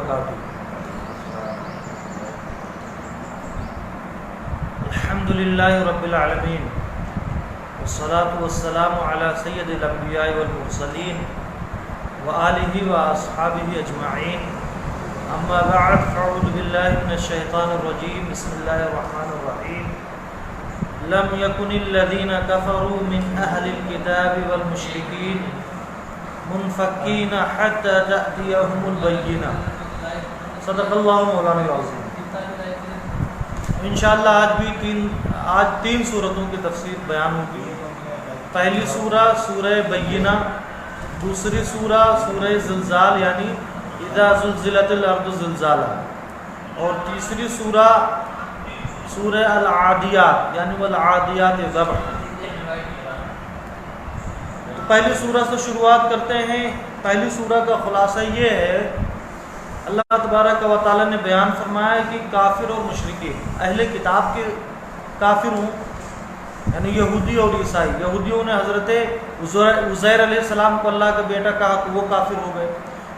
وبرکاتہ۔ الحمد للہ رب العالمین والصلاة والسلام علی سید الانبیاء والمرسلین وآلہ واصحابہ اجمعین، اما بعد فاعوذ باللہ من الشیطان الرجیم، بسم اللہ الرحمن الرحیم۔ لم یکن الذین کفروا من اہل الکتاب والمشرکین منفکین حتی تأتیہم البینہ۔ صدق اللہ مولانا العظیم۔ انشاءاللہ آج تین سورتوں کی تفسیر بیان ہوگی۔ پہلی سورہ سورہ بینہ، دوسری سورہ سورہ زلزال یعنی اذا زلزلت الارض زلزالہ، اور تیسری سورہ سورہ العادیات یعنی والعادیات ضبح۔ تو پہلی سورہ سے شروعات کرتے ہیں۔ پہلی سورہ کا خلاصہ یہ ہے، اللہ تبارک و تعالیٰ نے بیان فرمایا ہے کہ کافر اور مشرکین، اہل کتاب کے کافر ہوں یعنی یہودی اور عیسائی۔ یہودیوں نے حضرت عزیر علیہ السلام کو اللہ کا بیٹا کہا تو وہ کافر ہو گئے،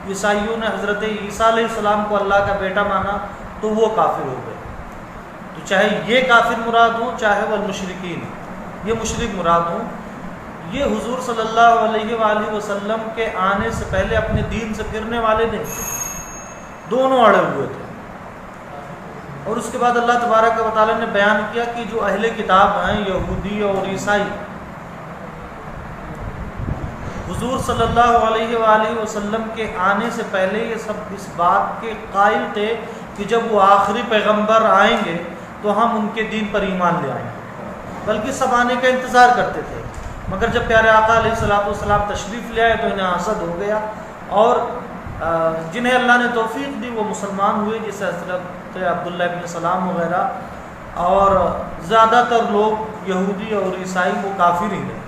عیسائیوں نے حضرت عیسیٰ علیہ السلام کو اللہ کا بیٹا مانا تو وہ کافر ہو گئے۔ تو چاہے یہ کافر مراد ہوں چاہے وہ مشرکین یہ مشرک مراد ہوں، یہ حضور صلی اللہ علیہ وآلہ وسلم کے آنے سے پہلے اپنے دین سے پھرنے والے نہیں تھے، دونوں اڑے ہوئے تھے۔ اور اس کے بعد اللہ تبارک و تعالیٰ نے بیان کیا کہ جو اہل کتاب ہیں یہودی اور عیسائی، حضور صلی اللہ علیہ وآلہ وسلم کے آنے سے پہلے یہ سب اس بات کے قائل تھے کہ جب وہ آخری پیغمبر آئیں گے تو ہم ان کے دین پر ایمان لے آئیں گے، بلکہ سب آنے کا انتظار کرتے تھے۔ مگر جب پیارے آقا علیہ الصلوۃ والسلام تشریف لے آئے تو انہیں حسد ہو گیا، اور جنہیں اللہ نے توفیق دی وہ مسلمان ہوئے، جیسے حضرت عبداللہ ابن سلام وغیرہ، اور زیادہ تر لوگ یہودی اور عیسائی وہ کافر ہی ہیں۔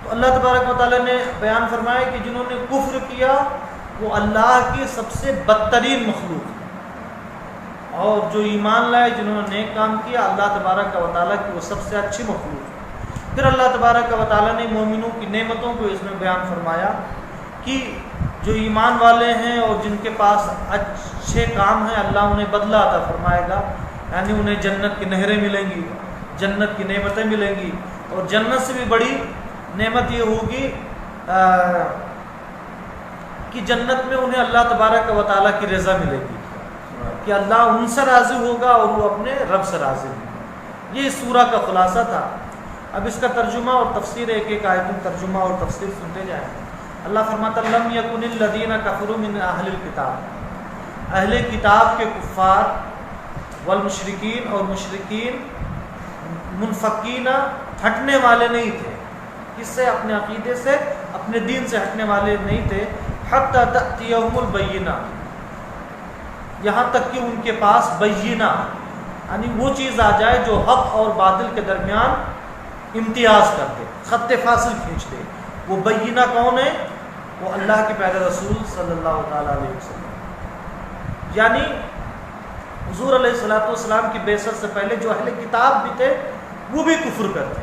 تو اللہ تبارک و تعالیٰ نے بیان فرمایا کہ جنہوں نے کفر کیا وہ اللہ کی سب سے بدترین مخلوق ہے، اور جو ایمان لائے جنہوں نے نیک کام کیا اللہ تبارک و تعالیٰ کی وہ سب سے اچھی مخلوق ہے۔ پھر اللہ تبارک و تعالیٰ نے مومنوں کی نعمتوں کو اس میں بیان فرمایا کہ جو ایمان والے ہیں اور جن کے پاس اچھے کام ہیں اللہ انہیں بدلہ عطا فرمائے گا، یعنی انہیں جنت کی نہریں ملیں گی، جنت کی نعمتیں ملیں گی، اور جنت سے بھی بڑی نعمت یہ ہوگی کہ جنت میں انہیں اللہ تبارک و تعالیٰ کی رضا ملے گی، کہ اللہ ان سے راضی ہوگا اور وہ اپنے رب سے راضی ہوگا۔ یہ اس سورہ کا خلاصہ تھا۔ اب اس کا ترجمہ اور تفسیر، ایک ایک آیت میں ترجمہ اور تفسیر سنتے جائیں۔ اللہ فرماتا لم یکن الذین کفروا من اہل الکتاب، اہل کتاب کے کفار والمشرکین اور مشرکین منفکین ہٹنے والے نہیں تھے، اس سے اپنے عقیدے سے اپنے دین سے ہٹنے والے نہیں تھے، حتی تأتیہم البینہ، یہاں تک کہ ان کے پاس بینہ یعنی وہ چیز آ جائے جو حق اور باطل کے درمیان امتیاز کر دے، خط فاصل کھینچ دے۔ وہ بینہ کون ہے؟ وہ اللہ کے پیارے رسول صلی اللہ تعالیٰ علیہ وسلم، یعنی حضور علیہ الصلوۃ والسلام کی بعثت سے پہلے جو اہل کتاب بھی تھے وہ بھی کفر کرتے،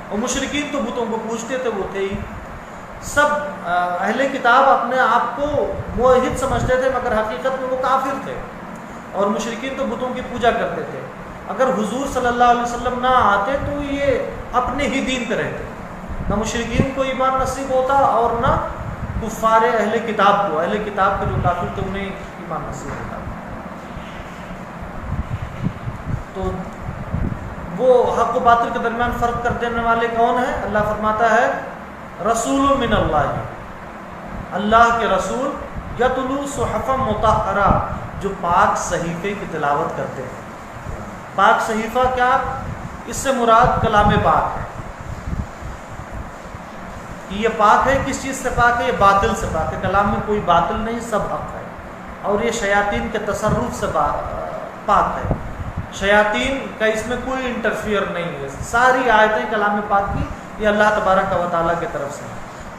اور مشرکین تو بتوں کو پوجتے تھے، وہ تھے ہی سب۔ اہل کتاب اپنے آپ کو موحد سمجھتے تھے مگر حقیقت میں وہ کافر تھے، اور مشرکین تو بتوں کی پوجا کرتے تھے۔ اگر حضور صلی اللہ علیہ وسلم نہ آتے تو یہ اپنے ہی دین پہ رہتے، نہ مشرکین کو ایمان نصیب ہوتا اور نہ کفار اہل کتاب کو، اہل کتاب کے جو کافر تھے انہیں ایمان نصیب ہوتا۔ تو وہ حق و باطل کے درمیان فرق کر دینے والے کون ہیں؟ اللہ فرماتا ہے رسول من اللہ، اللہ کے رسول، یتلو صحفا مطہرہ، جو پاک صحیفے کی تلاوت کرتے ہیں۔ پاک صحیفہ کیا؟ اس سے مراد کلام پاک ہے۔ یہ پاک ہے کس چیز سے پاک ہے؟ یہ باطل سے پاک ہے، کلام میں کوئی باطل نہیں، سب حق ہے، اور یہ شیاطین کے تصرف سے پاک ہے، شیاطین کا اس میں کوئی انٹرفیئر نہیں ہے۔ ساری آیتیں کلام پاک کی یہ اللہ تبارک و تعالیٰ کی طرف سے،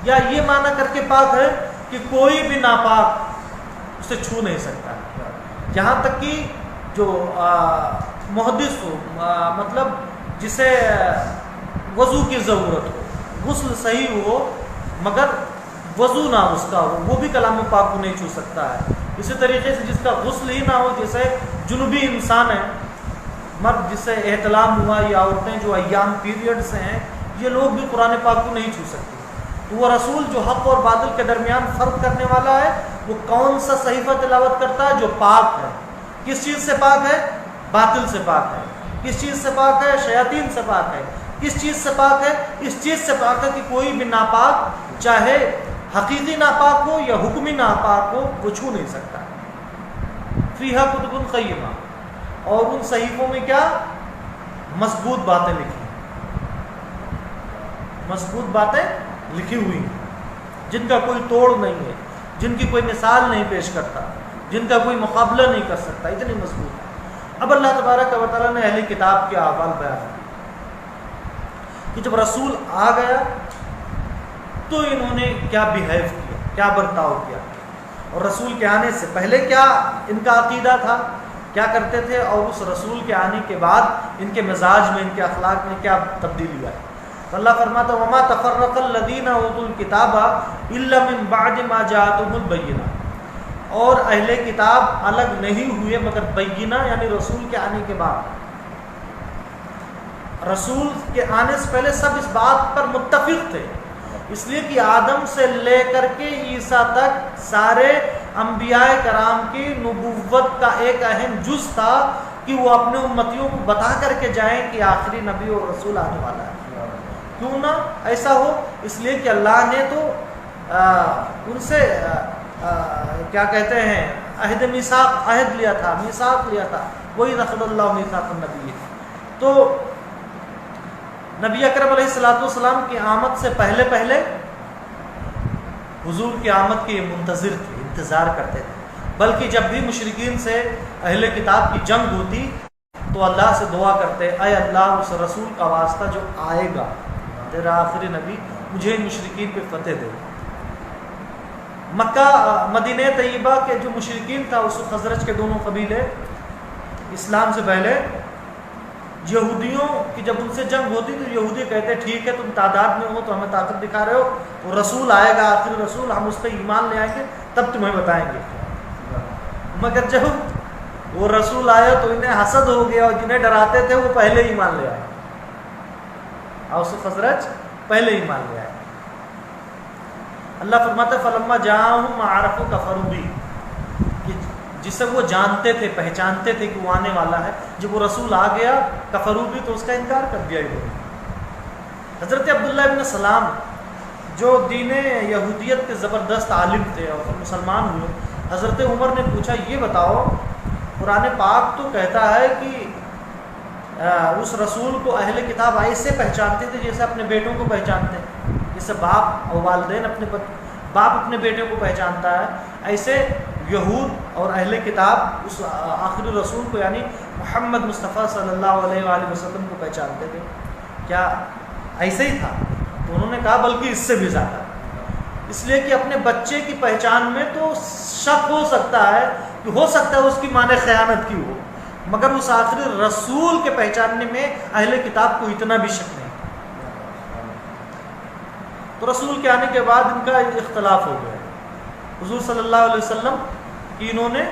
یا یہ معنی کر کے پاک ہے کہ کوئی بھی ناپاک اسے چھو نہیں سکتا، یہاں تک کہ جو محدث ہو، مطلب جسے وضو کی ضرورت ہو، غسل صحیح ہو، مگر وضو نہ اس کا ہو وہ بھی کلام پاک کو نہیں چھو سکتا ہے. اسی طریقے سے جس کا غسل ہی نہ ہو، جیسے جنوبی انسان ہے، مرد جس سے احتلام ہوا، یا عورتیں جو ایام پیریڈ سے ہیں، یہ لوگ بھی قرآن پاک کو نہیں چھو سکتے. تو وہ رسول جو حق اور باطل کے درمیان فرق کرنے والا ہے، وہ کون سا صحیفہ تلاوت کرتا ہے؟ جو پاک ہے. کس چیز سے پاک ہے؟ باطل سے پاک ہے. کس چیز سے پاک ہے؟ شیاطین سے پاک ہے. کس چیز سے پاک ہے؟ اس چیز سے پاک ہے کہ کوئی بھی ناپاک، چاہے حقیقی ناپاک ہو یا حکمی ناپاک ہو، وہ چھو نہیں سکتا. فیہا کتب قیمہ، اور ان صحیفوں میں کیا؟ مضبوط باتیں لکھی، مضبوط باتیں لکھی ہوئی ہیں، جن کا کوئی توڑ نہیں ہے، جن کی کوئی مثال نہیں پیش کرتا، جن کا کوئی مقابلہ نہیں کر سکتا، اتنی مضبوط ہے. اب اللہ تبارک و تعالیٰ نے اہل کتاب کے احوال بیان کیے کہ جب رسول آ گیا تو انہوں نے کیا بیہیو کیا، کیا برتاؤ کیا، اور رسول کے آنے سے پہلے کیا ان کا عقیدہ تھا، کیا کرتے تھے، اور اس رسول کے آنے کے بعد ان کے مزاج میں، ان کے اخلاق میں کیا تبدیلی آئی. تو اللہ فرماتا وما تفرق الذین اوتوا الکتاب الا من بعد ما جاءتهم البینہ، اور اہل کتاب الگ نہیں ہوئے مگر بینہ یعنی رسول کے آنے کے بعد. رسول کے آنے سے پہلے سب اس بات پر متفق تھے، اس لیے کہ آدم سے لے کر کے عیسیٰ تک سارے انبیاء کرام کی نبوت کا ایک اہم جز تھا کہ وہ اپنے امتیوں کو بتا کر کے جائیں کہ آخری نبی اور رسول آنے والا ہے. کیوں نہ ایسا ہو؟ اس لیے کہ اللہ نے تو ان سے کیا کہتے ہیں عہد میثاق، عہد لیا تھا، میثاق لیا تھا، وہی اخذ اللہ میثاق النبی. تو نبی اکرم علیہ الصلوۃ والسلام کی آمد سے پہلے پہلے حضور کی آمد کے منتظر تھے، انتظار کرتے تھے. بلکہ جب بھی مشرکین سے اہل کتاب کی جنگ ہوتی تو اللہ سے دعا کرتے، اے اللہ اس رسول کا واسطہ جو آئے گا، تیرا آخری نبی، مجھے مشرکین پہ فتح دے. مکہ مدینہ طیبہ کے جو مشرکین تھا، اس خزرج کے دونوں قبیلے، اسلام سے پہلے یہودیوں کی جب ان سے جنگ ہوتی تو یہودی کہتے ٹھیک ہے تم تعداد میں ہو تو ہمیں طاقت دکھا رہے ہو، وہ رسول آئے گا آخری رسول، ہم اس پہ ایمان لے آئیں گے تب تمہیں بتائیں گے. مگر جب وہ رسول آیا تو انہیں حسد ہو گیا، اور جنہیں ڈراتے تھے وہ پہلے ایمان لے آئے، اوس و خزرج پہلے ایمان لے آئے. اللہ فرماتا ہے فلما جاءہم ما عرفوا کفروا بہ، کہ جسے وہ جانتے تھے، پہچانتے تھے کہ وہ آنے والا ہے، جب وہ رسول آ گیا کفروا بہ تو اس کا انکار کر دیا انہوں نے. حضرت عبداللہ ابن سلام جو دین یہودیت کے زبردست عالم تھے اور مسلمان ہوئے، حضرت عمر نے پوچھا یہ بتاؤ قرآن پاک تو کہتا ہے کہ اس رسول کو اہل کتاب ایسے پہچانتے تھے جیسے اپنے بیٹوں کو پہچانتے ہیں، جیسے باپ اور والدین باپ اپنے بیٹے کو پہچانتا ہے، ایسے یہود اور اہل کتاب اس آخری رسول کو یعنی محمد مصطفیٰ صلی اللہ علیہ وآلہ وسلم کو پہچانتے تھے. کیا ایسے ہی تھا؟ تو انہوں نے کہا بلکہ اس سے بھی زیادہ، اس لیے کہ اپنے بچے کی پہچان میں تو شک ہو سکتا ہے کہ ہو سکتا ہے اس کی ماں نے خیانت کی ہو، مگر اس آخری رسول کے پہچاننے میں اہل کتاب کو اتنا بھی شک نہیں. تو رسول کے آنے کے بعد ان کا اختلاف ہو گیا. حضور صلی اللہ علیہ وسلم کی انہوں نے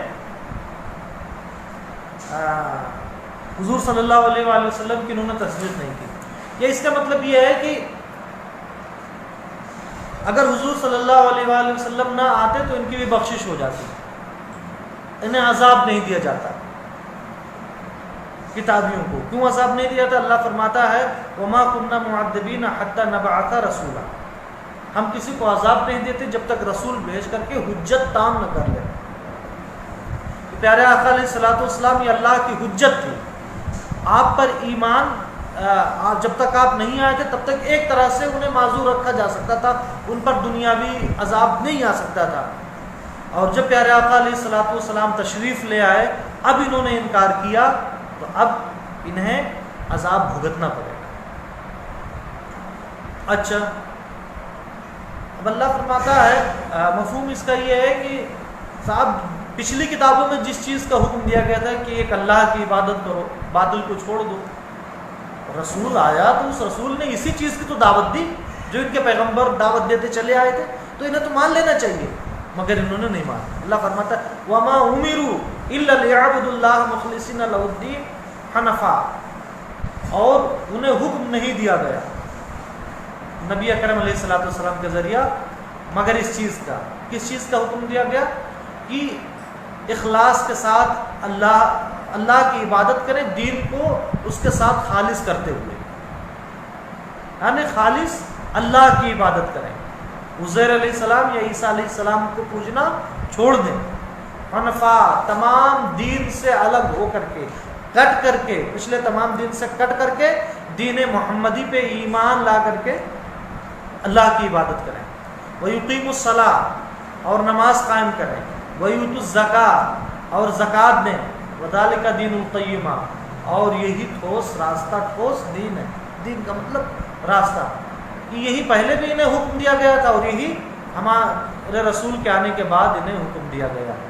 حضور صلی اللہ علیہ وآلہ وسلم کی انہوں نے تصدیق نہیں کی. یہ اس کا مطلب یہ ہے کہ اگر حضور صلی اللہ علیہ وآلہ وسلم نہ آتے تو ان کی بھی بخشش ہو جاتی، انہیں عذاب نہیں دیا جاتا. کتابیوں کو کیوں عذاب نہیں دیا جاتا؟ اللہ فرماتا ہے وما كنا معذبین حتى نبعث رسولا، ہم کسی کو عذاب نہیں دیتے جب تک رسول بھیج کر کے حجت تام نہ کر لیں. پیارے آقا علیہ الصلوۃ والسلام یہ اللہ کی حجت تھی. آپ پر ایمان جب تک آپ نہیں آئے تھے تب تک ایک طرح سے انہیں معذور رکھا جا سکتا تھا، ان پر دنیاوی عذاب نہیں آ سکتا تھا. اور جب پیارے آقا علیہ الصلوۃ والسلام تشریف لے آئے، اب انہوں نے انکار کیا تو اب انہیں عذاب بھگتنا پڑے گا. اچھا، اب اللہ فرماتا ہے مفہوم اس کا یہ ہے کہ صاحب پچھلی کتابوں میں جس چیز کا حکم دیا گیا تھا کہ ایک اللہ کی عبادت کرو، باطل کو چھوڑ دو، رسول آیا تو اس رسول نے اسی چیز کی تو دعوت دی جو ان کے پیغمبر دعوت دیتے چلے آئے تھے. تو انہیں تو مان لینا چاہیے، مگر انہوں نے نہیں مانا۔ اللہ فرماتا ہے وَمَا أُمِرُوا إِلَّا لِيَعْبُدُوا اللَّهَ مُخْلِصِينَ لَهُ الدِّينَ حَنَفَاءَ، اور انہیں حکم نہیں دیا گیا نبی اکرم علیہ الصلوۃ والسلام کے ذریعہ مگر اس چیز کا، کس چیز کا حکم دیا گیا کہ اخلاص کے ساتھ اللہ کی عبادت کریں، دین کو اس کے ساتھ خالص کرتے ہوئے، یعنی خالص اللہ کی عبادت کریں، عزیر علیہ السلام یا عیسیٰ علیہ السلام کو پوجنا چھوڑ دیں، حنفاء تمام دین سے الگ ہو کر کے، کٹ کر کے، پچھلے تمام دین سے کٹ کر کے دین محمدی پہ ایمان لا کر کے اللہ کی عبادت کریں، وَيُقِيمُ الصَّلَاةَ اور نماز قائم کریں، وَيُؤْتُ الزَّكَاةَ اور زکوٰۃ دیں، وَذَلِكَ دِينُ الْقَيِّمَةِ اور یہی ٹھوس راستہ، ٹھوس دین ہے، دین کا مطلب راستہ، یہی پہلے بھی انہیں حکم دیا گیا تھا اور یہی ہمارے رسول کے آنے کے بعد انہیں حکم دیا گیا ہے۔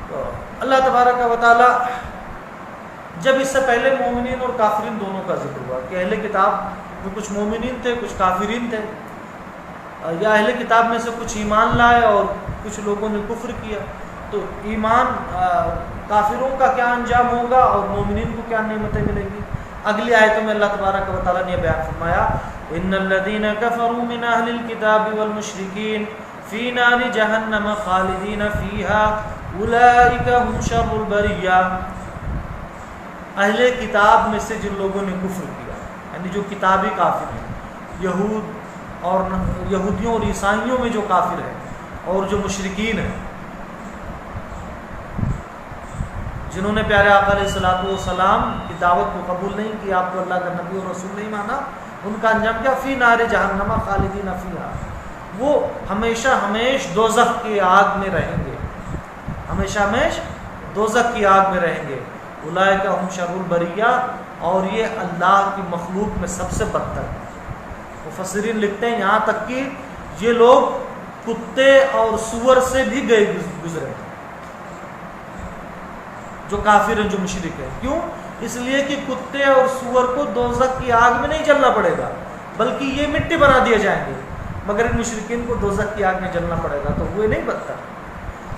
تو اللہ تبارک و تعالی جب اس سے پہلے مومنین اور کافرین دونوں کا ذکر ہوا کہ اہل کتاب میں کچھ مومنین تھے، کچھ کافرین تھے، یا اہل کتاب میں سے کچھ ایمان لائے اور کچھ لوگوں نے کفر کیا، تو ایمان کافروں کا کیا انجام ہوگا اور مومنین کو کیا نعمتیں ملیں گی۔ اگلی آیتوں میں اللہ تبارک و تعالیٰ نے یہ بیان فرمایا ان الذین کفروا من اہل الکتاب والمشرکین فی نار جہنم خالدین فیہا اولئک هم شر البریہ، اہل کتاب میں سے جن لوگوں نے کفر کیا، یعنی جو کتابی کافر ہیں، یہودیوں اور عیسائیوں میں جو کافر ہیں اور جو مشرکین ہیں، جنہوں نے پیارے آقا علیہ الصلوۃ والسلام کی دعوت کو قبول نہیں کیا، آپ کو اللہ کا نبی اور رسول نہیں مانا، ان کا انجام کیا؟ فی نار جہنم خالدین فیہا، وہ ہمیشہ ہمیش دوزخ کی آگ میں رہیں گے، ہمیشہ ہمیش دوزخ کی آگ میں رہیں گے، اولئک هم شر البریہ، اور یہ اللہ کی مخلوق میں سب سے بدتر ہے۔ مفسرین لکھتے ہیں یہاں تک کہ یہ لوگ کتے اور سور سے بھی گئے گزرے ہیں، جو کافر ہیں، جو مشرک ہیں۔ کیوں؟ اس لیے کہ کتے اور سور کو دوزخ کی آگ میں نہیں جلنا پڑے گا، بلکہ یہ مٹی بنا دیے جائیں گے، مگر ان مشرکین کو دوزخ کی آگ میں جلنا پڑے گا، تو وہ نہیں بدتر،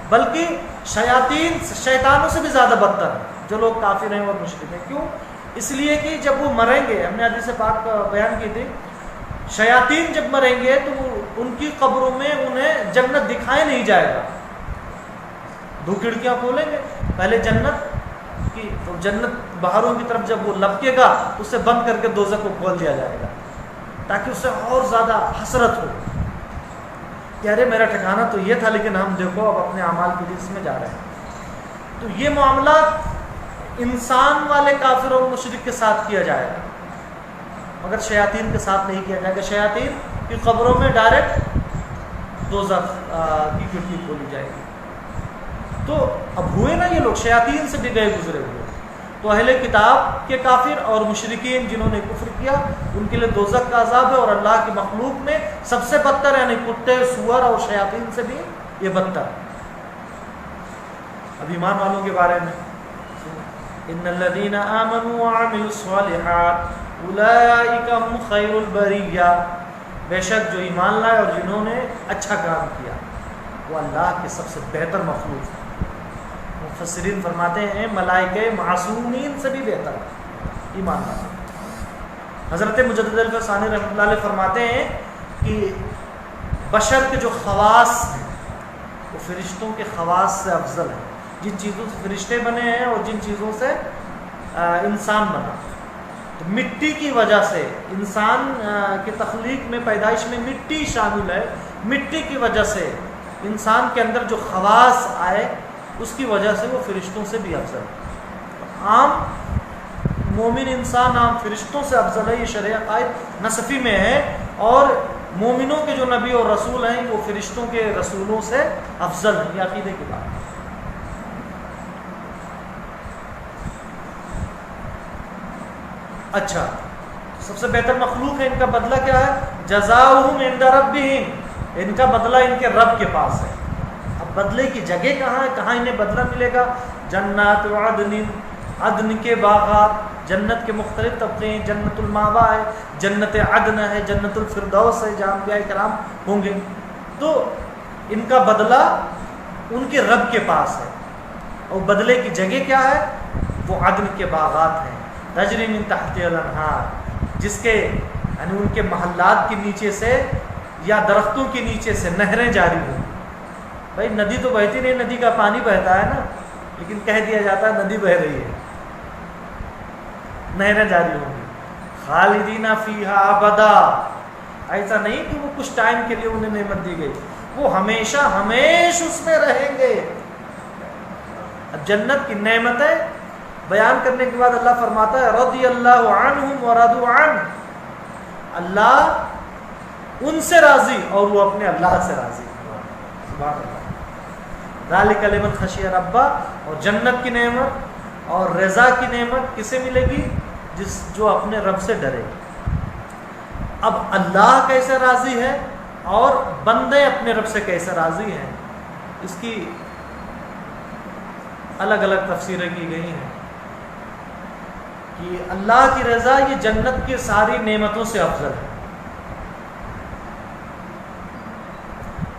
بلکہ شیطانوں سے بھی زیادہ بدتر ہیں جو لوگ کافر ہیں اور مشرک ہیں۔ کیوں؟ اس لیے کہ جب وہ مریں گے، ہم نے حدیث پاک بیان کی تھی، شیاطین جب مریں گے تو ان کی قبروں میں انہیں جنت دکھائی نہیں جائے گا، دو کھڑکیاں کھولیں گے، پہلے جنت باہروں کی طرف جب وہ لپکے گا اسے بند کر کے دوزخ کو کھول دیا جائے گا، تاکہ اسے اور زیادہ حسرت ہو کہ ارے میرا ٹھکانہ تو یہ تھا، لیکن ہم دیکھو اب اپنے اعمال کی لیے اس میں جا رہے ہیں۔ تو یہ معاملہ انسان والے کافر اور مشرک کے ساتھ کیا جائے گا، مگر شیاطین کے ساتھ نہیں کیا جائے گا۔ شیاطین کی قبروں میں ڈائریکٹ دوزخ کی کھڑکی کھولی جائے گی۔ تو اب ہوئے نا یہ لوگ شیاطین سے بھی گئے گزرے ہوئے، تو اہل کتاب کے کافر اور مشرکین جنہوں نے کفر کیا ان کے لیے دوزخ کا عذاب ہے، اور اللہ کی مخلوق میں سب سے بدتر یعنی کتے، سور اور شیاطین سے بھی یہ بدتر۔ اب ایمان والوں کے بارے میں ان الذین آمنوا وعملوا الصالحات اولئک هم خیر البریہ، بے شک جو ایمان لائے اور جنہوں نے اچھا کام کیا وہ اللہ کے سب سے بہتر مخلوق ہے۔ مفسرین فرماتے ہیں ملائکہ معصومین سے بھی بہتر ہے ایمان والے۔ حضرت مجدد الفسانی رحمۃ اللہ علیہ فرماتے ہیں کہ بشر کے جو خواص ہیں وہ فرشتوں کے خواص سے افضل ہیں، جن چیزوں سے فرشتے بنے ہیں اور جن چیزوں سے انسان بنا۔ تو مٹی کی وجہ سے انسان کی تخلیق میں، پیدائش میں مٹی شامل ہے، مٹی کی وجہ سے انسان کے اندر جو خواص آئے اس کی وجہ سے وہ فرشتوں سے بھی افضل ہے۔ عام مومن انسان عام فرشتوں سے افضل ہے، یہ شرع عقائد نصفی میں ہے، اور مومنوں کے جو نبی اور رسول ہیں وہ فرشتوں کے رسولوں سے افضل ہیں، یہ عقیدے کی بات ہے۔ اچھا، سب سے بہتر مخلوق ہے، ان کا بدلہ کیا ہے؟ جزاؤہم عند ربہم، ان کا بدلہ ان کے رب کے پاس ہے۔ اب بدلے کی جگہ کہاں ہے، کہاں انہیں بدلہ ملے گا؟ جنات عدن عدن کے باغات، جنت کے مختلف طبقے ہیں، جنت المأوا ہے، جنت عدن ہے، جنت الفردوس ہے جہاں انبیاء کرام ہوں گے. تو ان کا بدلہ ان کے رب کے پاس ہے، اور بدلے کی جگہ کیا ہے؟ وہ عدن کے باغات ہیں، تجری من تحتها الانہار، جس کے یعنی ان کے محلات کے نیچے سے یا درختوں کے نیچے سے نہریں جاری ہوں. بھائی ندی تو بہتی نہیں، ندی کا پانی بہتا ہے نا، لیکن کہہ دیا جاتا ہے ندی بہہ رہی ہے، نہریں جاری ہوں گی. خالدین فیہا ابدا، ایسا نہیں کہ وہ کچھ ٹائم کے لیے انہیں نعمت دی گئی، وہ ہمیشہ ہمیشہ اس میں رہیں گے. اب جنت کی نعمتیں بیان کرنے کے بعد اللہ فرماتا ہے رضی اللہ عنہم ورضوا عنہ، اللہ ان سے راضی اور وہ اپنے اللہ سے راضی. سبحان اللہ. ذالک لمن خشی ربہ، اور جنت کی نعمت اور رضا کی نعمت کسے ملے گی؟ جو اپنے رب سے ڈرے. اب اللہ کیسے راضی ہے اور بندے اپنے رب سے کیسے راضی ہیں، اس کی الگ الگ تفسیریں کی گئی ہیں. کہ اللہ کی رضا یہ جنت کی ساری نعمتوں سے افضل ہے.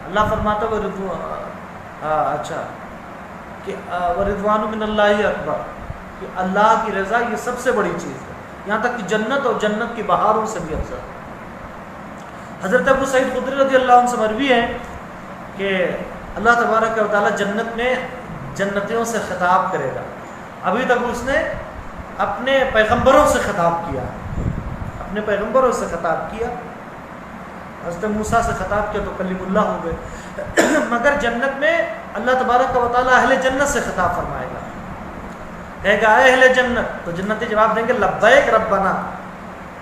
اللہ فرماتا ہے اچھا کہ ورضوان من اللہ اکبر، کہ اللہ کی رضا یہ سب سے بڑی چیز ہے، یہاں تک کہ جنت اور جنت کی بہاروں سے بھی افضل ہے. حضرت ابو سعید خدری رضی اللہ عنہ سے مروی ہے کہ اللہ تبارک و تعالیٰ جنت میں جنتیوں سے خطاب کرے گا. ابھی تک اس نے اپنے پیغمبروں سے خطاب کیا، اپنے پیغمبروں سے خطاب کیا، حضرت موسیٰ سے خطاب کیا تو کلیم اللہ ہو گئے. مگر جنت میں اللہ تبارک و تعالیٰ اہل جنت سے خطاب فرمائے گا، کہے گا اے اہل جنت، تو جنتی جواب دیں گے لبیک ربنا،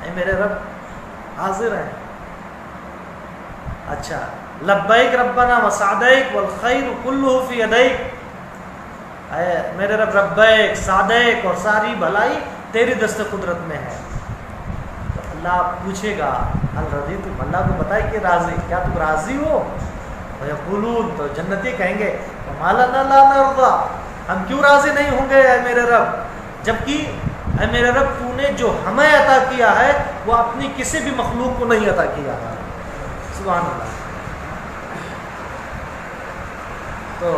اے میرے رب حاضر ہیں. اچھا لبیک ربنا وسعدیک والخیر کلہ فی یدیک، اے میرے رب لبیک سعدیک اور ساری بھلائی تیری دست قدرت میں ہے. تو اللہ پوچھے گا هل رضیتم، اللہ کو بتائے کہ راضی، کیا تم راضی ہو؟ ویقولون، تو جنتی کہیں گے وما لنا لا نرضى، ہم کیوں راضی نہیں ہوں گے اے میرے رب، جبکہ اے میرے رب تو نے جو ہمیں عطا کیا ہے وہ اپنی کسی بھی مخلوق کو نہیں عطا کیا ہے. سبحان اللہ. تو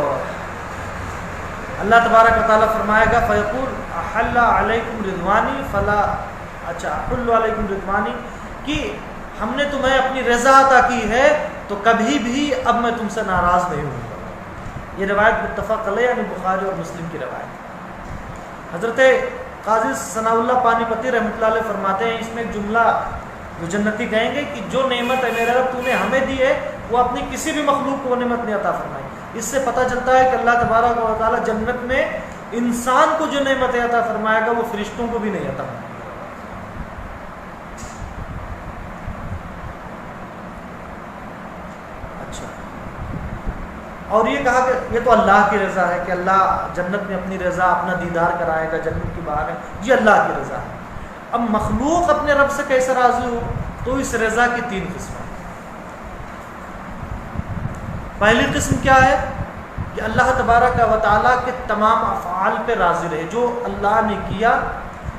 اللہ تبارک و تعالیٰ فرمائے گا فیقول احل علیکم رضوانی فلا، اچھا احل علیکم رضوانی، کہ ہم نے تمہیں اپنی رضا عطا کی ہے تو کبھی بھی اب میں تم سے ناراض نہیں ہوں گا. یہ روایت متفق علیہ یعنی بخاری اور مسلم کی روایت. حضرت قاضی ثناء اللہ پانی پتی رحمۃ اللہ علیہ فرماتے ہیں اس میں ایک جملہ جو جنتی کہیں گے کہ جو نعمت ہے میرا رب تو نے ہمیں دی ہے وہ اپنی کسی بھی مخلوق کو وہ نعمت نہیں عطا فرمائی. اس سے پتہ چلتا ہے کہ اللہ تبارک و تعالیٰ جنت میں انسان کو جو نعمت عطا فرمائے گا وہ فرشتوں کو بھی نہیں عطا فرمائے گا. اور یہ کہا کہ یہ تو اللہ کی رضا ہے کہ اللہ جنت میں اپنی رضا اپنا دیدار کرائے گا، جنت کی بہار ہے، یہ اللہ کی رضا ہے. اب مخلوق اپنے رب سے کیسے راضی ہو؟ تو اس رضا کی تین قسمیں. پہلی قسم کیا ہے کہ اللہ تبارک و تعالیٰ کے تمام افعال پہ راضی رہے، جو اللہ نے کیا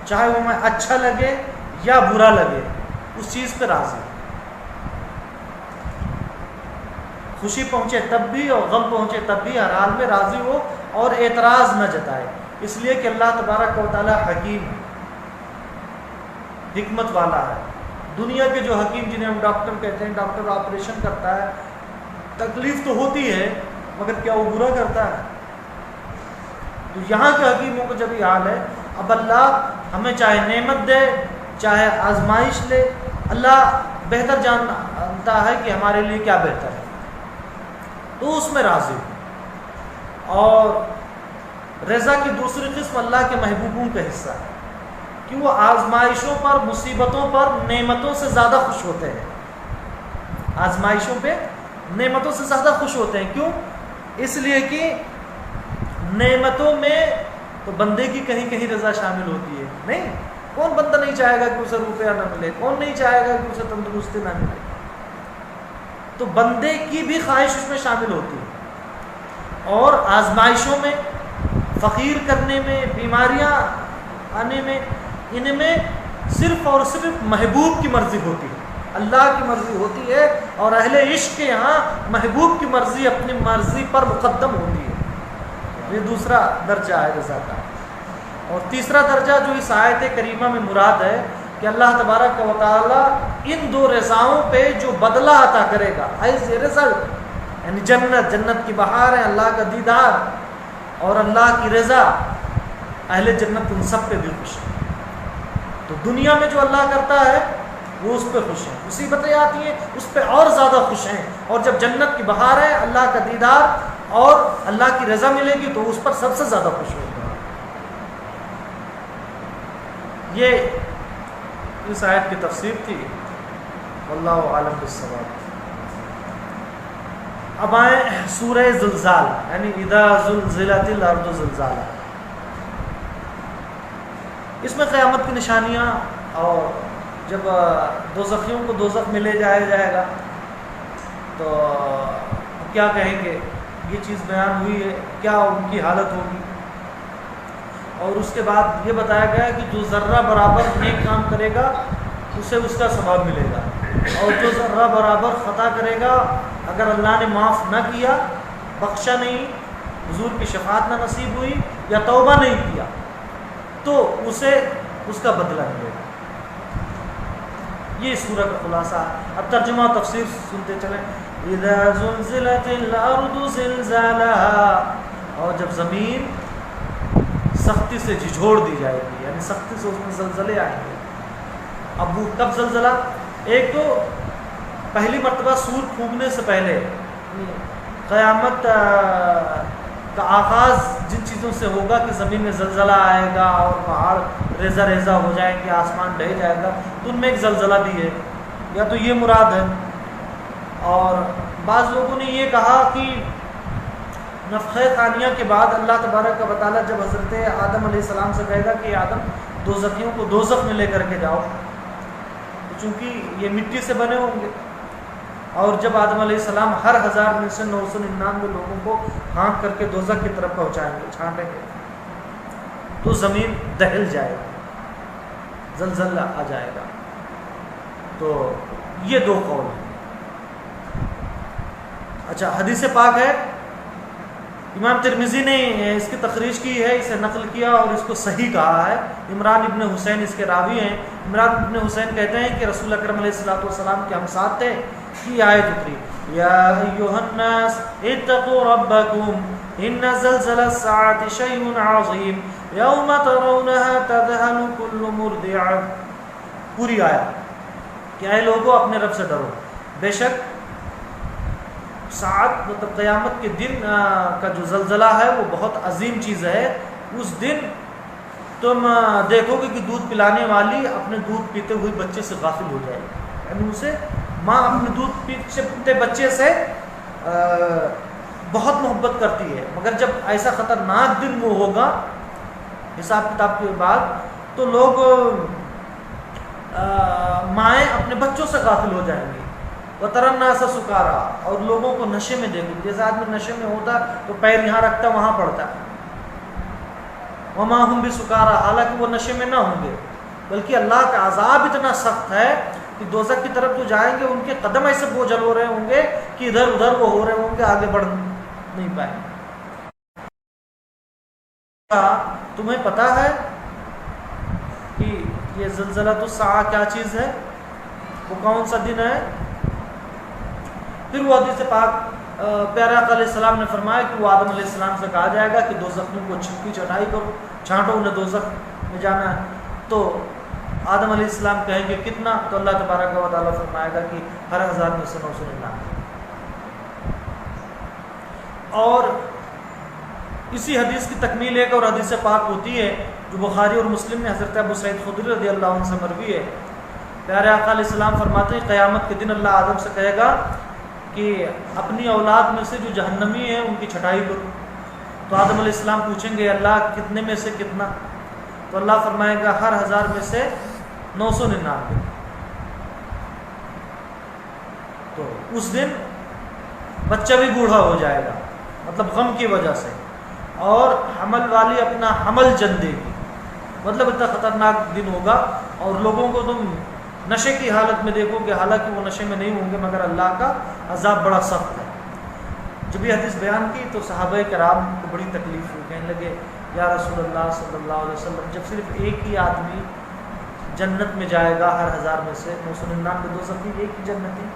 چاہے وہ ہمیں اچھا لگے یا برا لگے اس چیز پہ راضی، خوشی پہنچے تب بھی اور غم پہنچے تب بھی ہر حال میں راضی ہو اور اعتراض نہ جتائے. اس لیے کہ اللہ تبارک و تعالیٰ حکیم ہے، حکمت والا ہے. دنیا کے جو حکیم جنہیں ہم ڈاکٹر کہتے ہیں، ڈاکٹر آپریشن کرتا ہے، تکلیف تو ہوتی ہے مگر کیا وہ برا کرتا ہے؟ تو یہاں کے حکیموں کو جب یہ حال ہے، اب اللہ ہمیں چاہے نعمت دے چاہے آزمائش لے، اللہ بہتر جانتا ہے کہ ہمارے لیے کیا بہتر ہے، تو اس میں راضی ہو. اور رضا کی دوسری قسم اللہ کے محبوبوں کا حصہ ہے کہ وہ آزمائشوں پر، مصیبتوں پر نعمتوں سے زیادہ خوش ہوتے ہیں. آزمائشوں پہ نعمتوں سے زیادہ خوش ہوتے ہیں. کیوں؟ اس لیے کہ نعمتوں میں تو بندے کی کہیں کہیں رضا شامل ہوتی ہے. نہیں، کون بندہ نہیں چاہے گا کہ اسے روپیہ نہ ملے، کون نہیں چاہے گا کہ اسے تندرستی نہ ملے، تو بندے کی بھی خواہش اس میں شامل ہوتی ہے. اور آزمائشوں میں، فقیر کرنے میں، بیماریاں آنے میں ان میں صرف اور صرف محبوب کی مرضی ہوتی ہے، اللہ کی مرضی ہوتی ہے، اور اہل عشق کے یہاں محبوب کی مرضی اپنی مرضی پر مقدم ہوتی ہے۔ یہ دوسرا درجہ ہے رضا کا۔ اور تیسرا درجہ جو اس آیت کریمہ میں مراد ہے کہ اللہ تبارک و تعالی ان دو رضاؤں پہ جو بدلہ عطا کرے گا، ایز اے رزلٹ، یعنی جنت کی بہار ہے، اللہ کا دیدار اور اللہ کی رضا، اہل جنت ان سب پہ بھی خوش ہے۔ تو دنیا میں جو اللہ کرتا ہے وہ اس پہ خوش ہیں، مصیبتیں آتی ہیں اس پہ اور زیادہ خوش ہیں، اور جب جنت کی بہار ہے، اللہ کا دیدار اور اللہ کی رضا ملے گی تو اس پر سب سے زیادہ خوش ہوگا۔ یہ اس آیت کی تفسیر تھی، واللہ عالم بالصواب۔ اب آئیں سورہ زلزال، یعنی اذا زلزلت الارض زلزالہ۔ اس میں قیامت کی نشانیاں، اور جب دوزخیوں کو دوزخ میں لے جایا جائے گا تو کیا کہیں گے، یہ چیز بیان ہوئی ہے، کیا ان کی حالت ہوگی۔ اور اس کے بعد یہ بتایا گیا کہ جو ذرہ برابر نیک کام کرے گا اسے اس کا ثواب ملے گا، اور جو ذرہ برابر خطا کرے گا، اگر اللہ نے معاف نہ کیا، بخشا نہیں، حضور کی شفاعت نہ نصیب ہوئی یا توبہ نہیں کیا، تو اسے اس کا بدلہ ملے گا۔ یہ سورہ کا خلاصہ ہے۔ اب ترجمہ و تفسیر سنتے چلیں۔ اذا زلزلت الارض زلزالها، اور جب زمین سختی سے جھجھوڑ دی جائے گی، یعنی سختی سے اس میں زلزلے آئیں گے۔ اب وہ کب زلزلہ؟ ایک تو پہلی مرتبہ سور پھونکنے سے پہلے، قیامت کا آغاز جن چیزوں سے ہوگا کہ زمین میں زلزلہ آئے گا اور پہاڑ ریزہ ریزہ ہو جائیں گے، آسمان ڈھہ جائے گا، تو ان میں ایک زلزلہ بھی ہے، یا تو یہ مراد ہے۔ اور بعض لوگوں نے یہ کہا کہ نفخہ ثانیہ کے بعد اللہ تبارک و تعالیٰ جب حضرت آدم علیہ السلام سے کہے گا کہ آدم دوزخیوں کو دوزخ میں لے کر کے جاؤ، چونکہ یہ مٹی سے بنے ہوں گے، اور جب آدم علیہ السلام ہر 1000 میں سے 999 لوگوں کو ہانک کر کے دوزخ کی طرف پہنچائیں گے، چھانٹیں گے، تو زمین دہل جائے گی، زلزلہ آ جائے گا۔ تو یہ دو قول ہیں۔ اچھا، حدیث پاک ہے، امام ترمذی نے اس کی تخریج کی ہے، اسے نقل کیا اور اس کو صحیح کہا ہے۔ عمران ابن حسین اس کے راوی ہیں۔ عمران ابن حسین کہتے ہیں کہ رسول اکرم علیہ السلام کے ہم ساتھ تھے، کی آیت اتری، یا ایھا الناس اتقوا ربکم ان زلزلہ الساعۃ شیء عظیم یوم ترونها تذہل کل مرضعۃ، پوری آیت کہ اے لوگو اپنے رب سے ڈرو، بے شک ساعت مطلب قیامت کے دن کا جو زلزلہ ہے وہ بہت عظیم چیز ہے۔ اس دن تم دیکھو گے کہ دودھ پلانے والی اپنے دودھ پیتے ہوئے بچے سے غافل ہو جائے گی، یعنی اسے ماں اپنے دودھ پیتے بچے سے بہت محبت کرتی ہے، مگر جب ایسا خطرناک دن وہ ہوگا حساب کتاب کے بعد، تو لوگ مائیں اپنے بچوں سے غافل ہو جائیں گی۔ وَتَرَى النَّاسَ سُكَارَىٰ، اور لوگوں کو نشے میں دیکھو، جیسے آدمی نشے میں ہوتا تو پیر یہاں رکھتا وہاں پڑتا، وَمَا هُمْ بِسُكَارَىٰ، حالانکہ وہ نشے میں نہ ہوں گے، بلکہ اللہ کا عذاب اتنا سخت ہے کہ دوزخ کی طرف جو جائیں گے ان کے قدم ایسے بوجھل ہو رہے ہوں گے کہ ادھر ادھر وہ ہو رہے ہوں گے، آگے بڑھ نہیں پائیں۔ تمہیں پتا ہے کہ یہ زلزلۃ الساعہ کیا چیز ہے، وہ کون سا دن ہے؟ پھر وہ حدیث پاک پیارے آقا علیہ السلام نے فرمایا کہ وہ آدم علیہ السلام سے کہا جائے گا کہ دوزخیوں کو چھپی چٹائی کرو، چھانٹو، انہیں دوزخ میں جانا ہے۔ تو آدم علیہ السلام کہیں گے کتنا؟ تو اللہ تبارک و تعالیٰ فرمائے گا کہ ہر 1000 میں سے 999۔ اور اسی حدیث کی تکمیل ایک اور حدیث پاک ہوتی ہے جو بخاری اور مسلم میں حضرت ابو سعید خدری رضی اللہ عنہ سے مروی ہے۔ پیارے آقا علیہ السلام فرماتے ہیں قیامت کے دن اللہ آدم سے کہے گا کہ اپنی اولاد میں سے جو جہنمی ہیں ان کی چھٹائی کرو۔ تو آدم علیہ السلام پوچھیں گے اللہ کتنے میں سے کتنا؟ تو اللہ فرمائے گا ہر 1000 میں سے 999۔ تو اس دن بچہ بھی بوڑھا ہو جائے گا، مطلب غم کی وجہ سے، اور حمل والی اپنا حمل جن دے گی، مطلب اتنا خطرناک دن ہوگا، اور لوگوں کو تم نشے کی حالت میں دیکھو کہ حالانکہ وہ نشے میں نہیں ہوں گے مگر اللہ کا عذاب بڑا سخت ہے۔ جب یہ حدیث بیان کی تو صحابہ کرام کو بڑی تکلیف ہوئی، کہنے لگے یا رسول اللہ صلی اللہ علیہ وسلم، جب صرف ایک ہی آدمی جنت میں جائے گا ہر 1000 میں سے، 999 دوزخی، ایک ہی جنتی،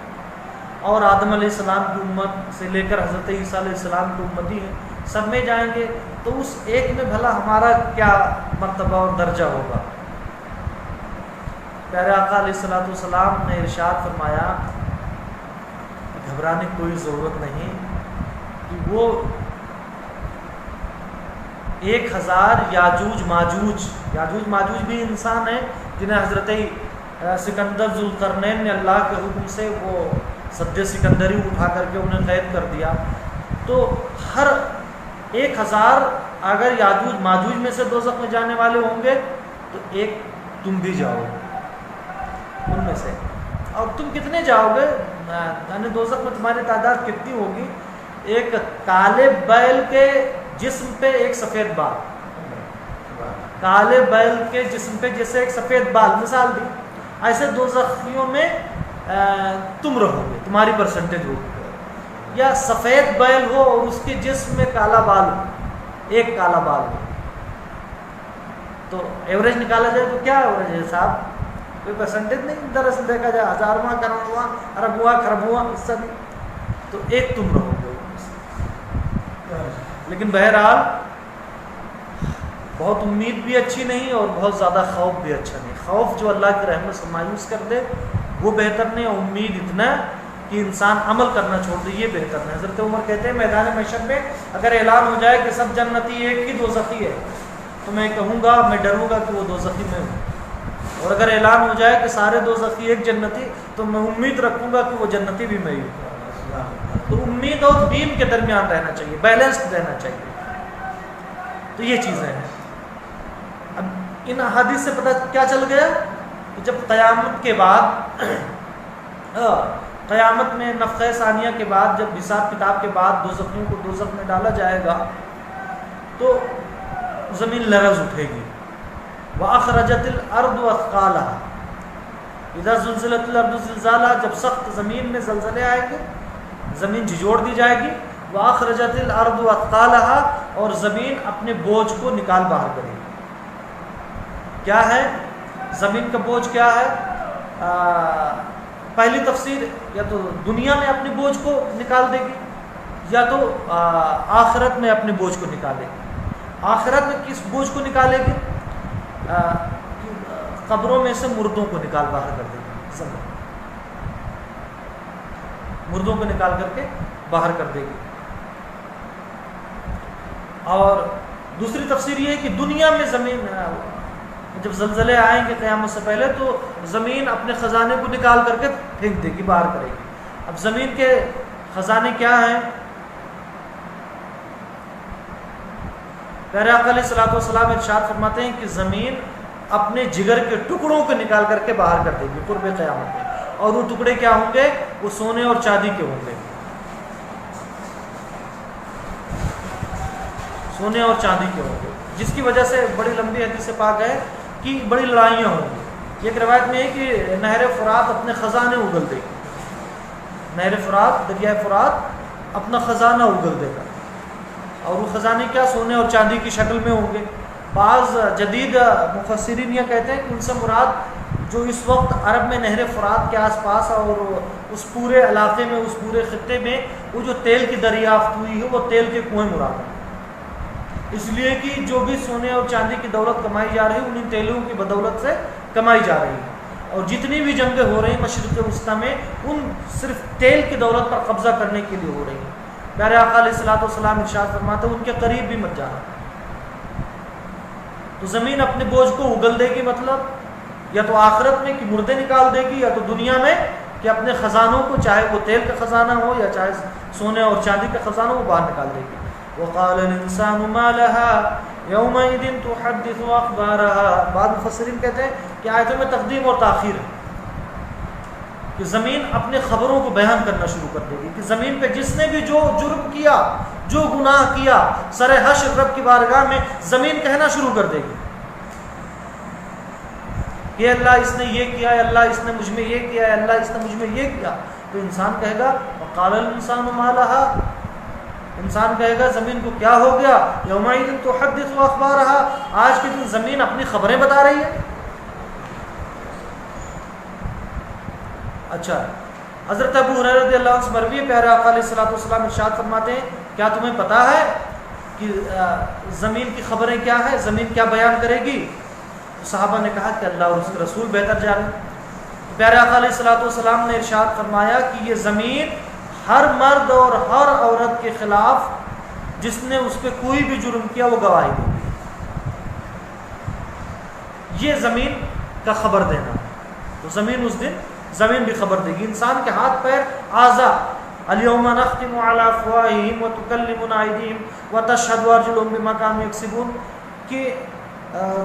اور آدم علیہ السلام کی امت سے لے کر حضرت عیسیٰ علیہ السلام کی امتی ہیں، سب میں جائیں گے، تو اس ایک میں بھلا ہمارا کیا مرتبہ اور درجہ ہوگا؟ پیارے آقا علیہ السلام نے ارشاد فرمایا کہ گھبرانے کی کوئی ضرورت نہیں، کہ وہ 1000 یاجوج ماجوج بھی انسان ہیں جنہیں حضرت سکندر ذوالقرنین نے اللہ کے حکم سے وہ سد سکندری اٹھا کر کے انہیں قید کر دیا، تو ہر 1000 اگر یاجوج ماجوج میں سے دوزخ میں جانے والے ہوں گے تو ایک تم بھی جاؤ گے ان میں سے، اور تم کتنے جاؤ گے؟ یعنی دوزخ میں تمہاری تعداد کتنی ہوگی؟ ایک کالے بیل کے جسم پہ ایک سفید بال، کالے بیل کے جسم پہ جیسے ایک سفید بال مثال دی، ایسے دوزخیوں میں تم رہو گے، تمہاری پرسنٹیج ہوگی، یا سفید بیل ہو اور اس کے جسم میں کالا بال ہو، ایک کالا بال ہو، تو ایوریج نکالا جائے تو کیا ایوریج ہے صاحب؟ کوئی پرسنٹیج نہیں، دراصل دیکھا جائے 1000واں کروڑواں اربواں خربواں اس سے بھی، تو ایک تم رہو گے۔ لیکن بہرحال بہت امید بھی اچھی نہیں اور بہت زیادہ خوف بھی اچھا نہیں۔ خوف جو اللہ کی رحمت سے مایوس کر دے وہ بہتر نہیں، امید اتنا کہ انسان عمل کرنا چھوڑ دے یہ بہتر نہیں۔ حضرت عمر کہتے ہیں میدان محشر میں اگر اعلان ہو جائے کہ سب جنتی ایک ہی دوزخی ہے تو میں کہوں گا، میں ڈروں گا کہ وہ دوزخی میں ہوں، اور اگر اعلان ہو جائے کہ سارے دوزخی ایک جنتی تو میں امید رکھوں گا کہ وہ جنتی بھی میں ہی ہوں۔ تو امید اور دین کے درمیان رہنا چاہیے، بیلنسڈ رہنا چاہیے۔ تو یہ چیزیں ہیں۔ اب ان احادیث سے پتہ کیا چل گیا کہ جب قیامت کے بعد، قیامت میں نفخہ ثانیہ کے بعد، جب حساب کتاب کے بعد دوزخیوں کو دوزخ میں ڈالا جائے گا تو زمین لرز اٹھے گی۔ وَأَخْرَجَتِ الْأَرْضُ أَثْقَالَهَا اِذَا زُلْزِلَتِ الْأَرْضُ زِلْزَالَهَا، جب سخت زمین میں زلزلے آئیں گے زمین جھجوڑ دی جائے گی۔ وَأَخْرَجَتِ الْأَرْضُ أَثْقَالَهَا، اور زمین اپنے بوجھ کو نکال باہر کرے گی۔ کیا ہے زمین کا بوجھ؟ کیا ہے؟ پہلی تفسیر یا تو دنیا میں اپنے بوجھ کو نکال دے گی یا تو آخرت میں اپنے بوجھ کو نکالے گی۔ آخرت میں کس بوجھ کو نکالے گی؟ قبروں میں سے مردوں کو نکال باہر کر دے گی، زمین مردوں کو نکال کر کے باہر کر دے گی۔ اور دوسری تفسیر یہ ہے کہ دنیا میں زمین جب زلزلے آئیں گے قیامت سے پہلے تو زمین اپنے خزانے کو نکال کر کے پھینک دے گی، باہر کرے گی۔ اب زمین کے خزانے کیا ہیں؟ پیارے آقا علیہ الصلوۃ والسلام ارشاد فرماتے ہیں کہ زمین اپنے جگر کے ٹکڑوں کو نکال کر کے باہر کر دے گی قرب قیامت میں، اور وہ ٹکڑے کیا ہوں گے؟ وہ سونے اور چاندی کے ہوں گے، سونے اور چاندی کے ہوں گے، جس کی وجہ سے بڑی لمبی حدیث پاک ہے کہ بڑی لڑائیاں ہوں گی۔ ایک روایت میں ہے کہ نہر فرات اپنے خزانے اگل دے گی، نہر فرات، دریائے فرات اپنا خزانہ اگل دے گا، اور وہ خزانے کیا؟ سونے اور چاندی کی شکل میں ہوں گے۔ بعض جدید مفسرین یہ کہتے ہیں کہ ان سے مراد جو اس وقت عرب میں نہر فرات کے آس پاس اور اس پورے علاقے میں، اس پورے خطے میں وہ جو تیل کی دریافت ہوئی ہے وہ تیل کے کنویں مراد ہیں، اس لیے کہ جو بھی سونے اور چاندی کی دولت کمائی جا رہی ہے انہیں تیلوں کی بدولت سے کمائی جا رہی ہے، اور جتنی بھی جنگیں ہو رہی ہیں مشرق وسطیٰ میں ان صرف تیل کی دولت پر قبضہ کرنے کے لیے ہو رہی ہیں۔ پیارے آقا علیہ الصلوۃ والسلام ارشاد فرماتے ہیں ان کے قریب بھی مت جانا۔ تو زمین اپنے بوجھ کو اگل دے گی، مطلب یا تو آخرت میں کہ مردے نکال دے گی، یا تو دنیا میں کہ اپنے خزانوں کو، چاہے وہ تیل کا خزانہ ہو یا چاہے سونے اور چاندی کا خزانہ ہو، وہ باہر نکال دے گی۔ وقال الانسان ما لها يومئذ تحدث اخبارها، بعض مفسرین کہتے ہیں کہ آیتوں میں تقدیم اور تاخیر ہے کہ زمین اپنے خبروں کو بیان کرنا شروع کر دے گی، کہ زمین پہ جس نے بھی جو جرم کیا، جو گناہ کیا، سر حشر رب کی بارگاہ میں زمین کہنا شروع کر دے گی کہ اللہ اس نے یہ کیا ہے، اللہ اس نے مجھ میں یہ کیا ہے، اللہ اس نے مجھ میں یہ کیا، تو انسان کہے گا وقال الانسان ما لها، انسان کہے گا زمین کو کیا ہو گیا، یومئذ تحدث اخبارها، آج کے دن زمین اپنی خبریں بتا رہی ہے۔ اچھا، حضرت ابو ہریرہ رضی اللہ عنہ سے مروی ہے، پیارے آقا علیہ الصلوۃ والسلام ارشاد فرماتے ہیں کیا تمہیں پتہ ہے کہ زمین کی خبریں کیا ہے، زمین کیا بیان کرے گی؟ صحابہ نے کہا کہ اللہ اور اس کے رسول بہتر جانے۔ پیارے آقا علیہ الصلوۃ والسلام نے ارشاد فرمایا کہ یہ زمین ہر مرد اور ہر عورت کے خلاف جس نے اس پہ کوئی بھی جرم کیا وہ گواہی دے گی۔ یہ زمین کا خبر دینا، تو زمین اس دن زمین بھی خبر دے گی۔ انسان کے ہاتھ پیر اعضاء، الیوم نختم علی افواہہم وتکلمنا ایدیہم وتشہد ارجلہم بما کانوا یکسبون، کہ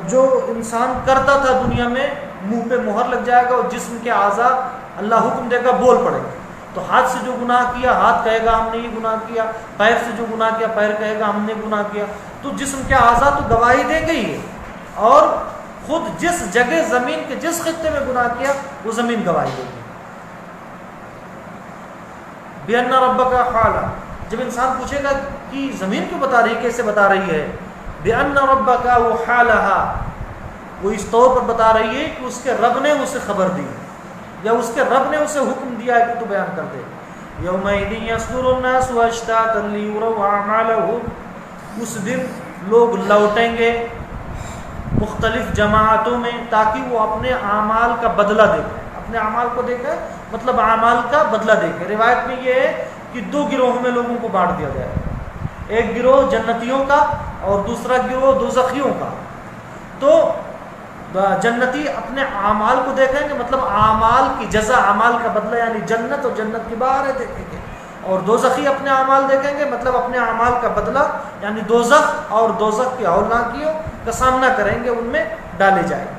جو انسان کرتا تھا دنیا میں منہ پہ مہر لگ جائے گا، اور جسم کے اعضاء اللہ حکم دے گا بول پڑے گا۔ تو ہاتھ سے جو گناہ کیا ہاتھ کہے گا ہم نے یہ گناہ کیا، پیر سے جو گناہ کیا پیر کہے گا ہم نے گناہ کیا۔ تو جسم کے اعضاء تو گواہی دے گئی ہے، اور خود جس جگہ زمین کے جس خطے میں گناہ کیا وہ زمین گواہی دے گی۔ بِأَنَّ رَبَّكَ حَالًا، جب انسان پوچھے گا کہ زمین کیوں بتا رہی ہے، کیسے بتا رہی ہے، بِأَنَّ رَبَّكَ وَحَالَهَا، وہ اس طور پر بتا رہی ہے کہ اس کے رب نے اسے خبر دی، یا اس کے رب نے اسے حکم دیا ہے کہ تو بیان کر دے۔ یومئذ یصدر الناس اشتاتا لیروا اعمالهم، اس دن لوگ لوٹیں گے مختلف جماعتوں میں تاکہ وہ اپنے اعمال کا بدلہ دیکھیں، اپنے اعمال کو دیکھیں مطلب اعمال کا بدلہ دیکھیں۔ روایت میں یہ ہے کہ دو گروہوں میں لوگوں کو بانٹ دیا گیا ہے، ایک گروہ جنتیوں کا اور دوسرا گروہ دوزخیوں کا۔ تو جنتی اپنے اعمال کو دیکھیں گے مطلب اعمال کی جزا، اعمال کا بدلہ یعنی جنت اور جنت کی باہر دیکھیں گے، اور دوزخی اپنے اعمال دیکھیں گے مطلب اپنے اعمال کا بدلہ یعنی دوزخ اور دوزخ کی ہولناکیوں کا سامنا کریں گے، ان میں ڈالے جائیں گے۔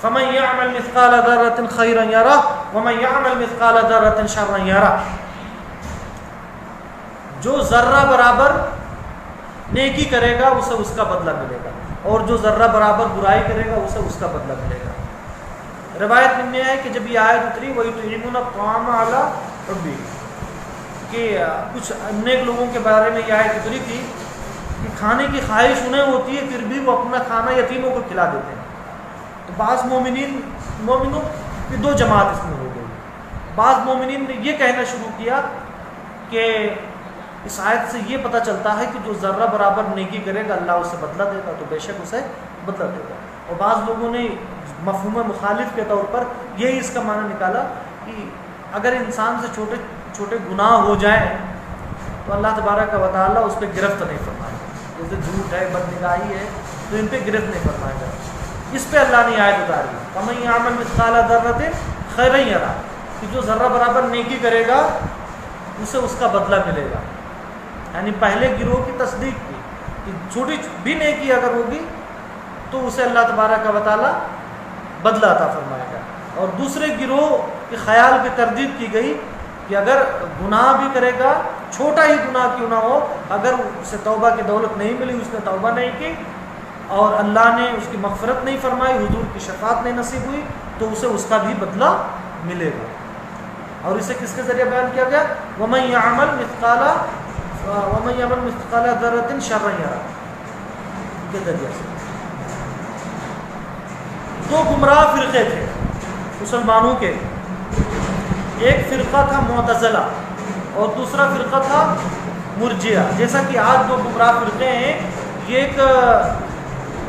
فَمَن يَعْمَلْ مِثْقَالَ ذَرَّةٍ خَيْرًا يَرَهُ وَمَن يَعْمَلْ مِثْقَالَ ذَرَّةٍ شَرًّا يَرَهُ، جو ذرہ برابر نیکی کرے گا اسے اس کا بدلہ ملے گا، اور جو ذرہ برابر برائی کرے گا اسے اس کا بدلہ ملے گا۔ روایت میں ہے کہ جب یہ آیت اتری وَيُطْعِمُونَ الطَّعَامَ عَلَىٰ حُبِّهِ، کہ کچھ نیک لوگوں کے بارے میں یہ آیت اتری تھی کہ کھانے کی خواہش انہیں ہوتی ہے پھر بھی وہ اپنا کھانا یتیموں کو کھلا دیتے ہیں۔ تو بعض مومنوں کی دو جماعت اس میں ہو گئی، بعض مومنین نے یہ کہنا شروع کیا کہ اس آیت سے یہ پتہ چلتا ہے کہ جو ذرہ برابر نیکی کرے گا اللہ اسے بدلہ دے گا، تو بے شک اسے بدلہ دے گا۔ اور بعض لوگوں نے مفہوم مخالف کے طور پر یہی اس کا معنی نکالا کہ اگر انسان سے چھوٹے چھوٹے گناہ ہو جائیں تو اللہ تبارک و تعالیٰ اس پہ گرفت نہیں فرمائے گا، جیسے جھوٹ ہے، بدنگاہی ہے، تو ان پہ گرفت نہیں فرمائے گا۔ اس پہ اللہ نے آیت اتاری فَمَن يَعْمَلْ مِثْقَالَ ذَرَّةٍ خَيْرًا يَرَهُ، کہ جو ذرہ برابر نیکی کرے گا اسے اس کا بدلہ ملے گا۔ یعنی پہلے گروہ کی تصدیق کی کہ چھوٹی بھی نیکی اگر ہوگی تو اسے اللہ تبارک و تعالیٰ بدلہ عطا فرمائے گا، اور دوسرے گروہ کے خیال پہ تردید کی گئی کہ اگر گناہ بھی کرے گا چھوٹا ہی گناہ کیوں نہ ہو، اگر اسے توبہ کی دولت نہیں ملی، اس نے توبہ نہیں کی اور اللہ نے اس کی مغفرت نہیں فرمائی، حضور کی شفاعت نہیں نصیب ہوئی، تو اسے اس کا بھی بدلہ ملے گا۔ اور اسے کس کے ذریعے بیان کیا گیا؟ وَمَن يَعْمَلْ مِثْقَالَ ذَرَّةٍ شَرًّا يَرَهُ کے ذریعے سے۔ دو گمراہ فرقے تھے مسلمانوں کے، ایک فرقہ تھا معتزلہ اور دوسرا فرقہ تھا مرجئہ۔ جیسا کہ آج دو گمراہ فرقے ہیں، یہ ایک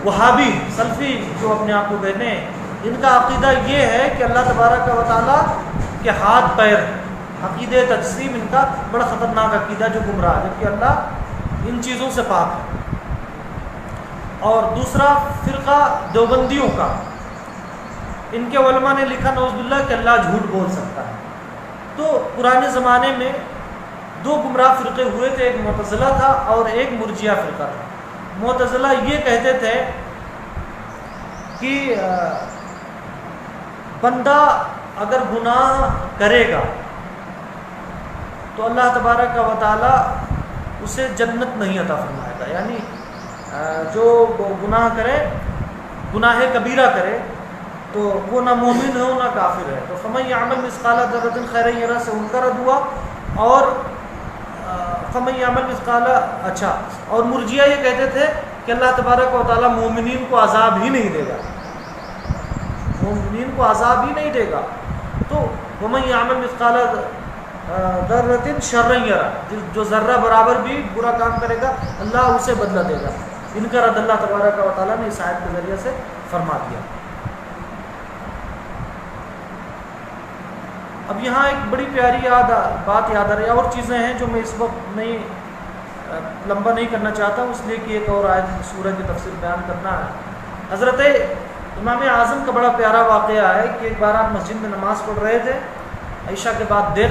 وہابی سلفی جو اپنے آپ کو کہتے ہیں، ان کا عقیدہ یہ ہے کہ اللہ تبارک و تعالیٰ کے ہاتھ پیر ہیں، عقیدہ تجسیم ان کا بڑا خطرناک عقیدہ جو گمراہ ہے، جبکہ اللہ ان چیزوں سے پاک ہے۔ اور دوسرا فرقہ دیوبندیوں کا، ان کے علماء نے لکھا نعوذ باللہ کہ اللہ جھوٹ بول سکتا ہے۔ تو پرانے زمانے میں دو گمراہ فرقے ہوئے تھے، ایک معتزلہ تھا اور ایک مرجئہ فرقہ تھا۔ معتزلہ یہ کہتے تھے کہ بندہ اگر گناہ کرے گا تو اللہ تبارک و تعالی اسے جنت نہیں عطا فرمائے گا، یعنی جو گناہ کرے، گناہ کبیرہ کرے، تو وہ نہ مومن ہو نہ کافر ہے. تو فمن یعمل مثقال ذرۃ خیرا یرہ سے ان کا رد ہوا. اور فمن یعمل مثقال، اچھا، اور مرجیہ یہ کہتے تھے کہ اللہ تبارک و تعالیٰ مومنین کو عذاب ہی نہیں دے گا، مومنین کو عذاب ہی نہیں دے گا. تو ومن یعمل مثقال ذرۃ شرا یرہ، جو ذرہ برابر بھی برا کام کرے گا اللہ اسے بدلہ دے گا. ان کا رد اللہ تبارک و تعالیٰ نے اس آیت کے ذریعے سے فرما دیا. اب یہاں ایک بڑی پیاری بات یاد آ رہی ہے. اور چیزیں ہیں جو میں اس وقت نہیں لمبا نہیں کرنا چاہتا ہوں، اس لیے کہ ایک اور آیت سورہ کی تفسیر بیان کرنا ہے. حضرت امام اعظم کا بڑا پیارا واقعہ ہے کہ ایک بار آپ مسجد میں نماز پڑھ رہے تھے، عشاء کے بعد دیر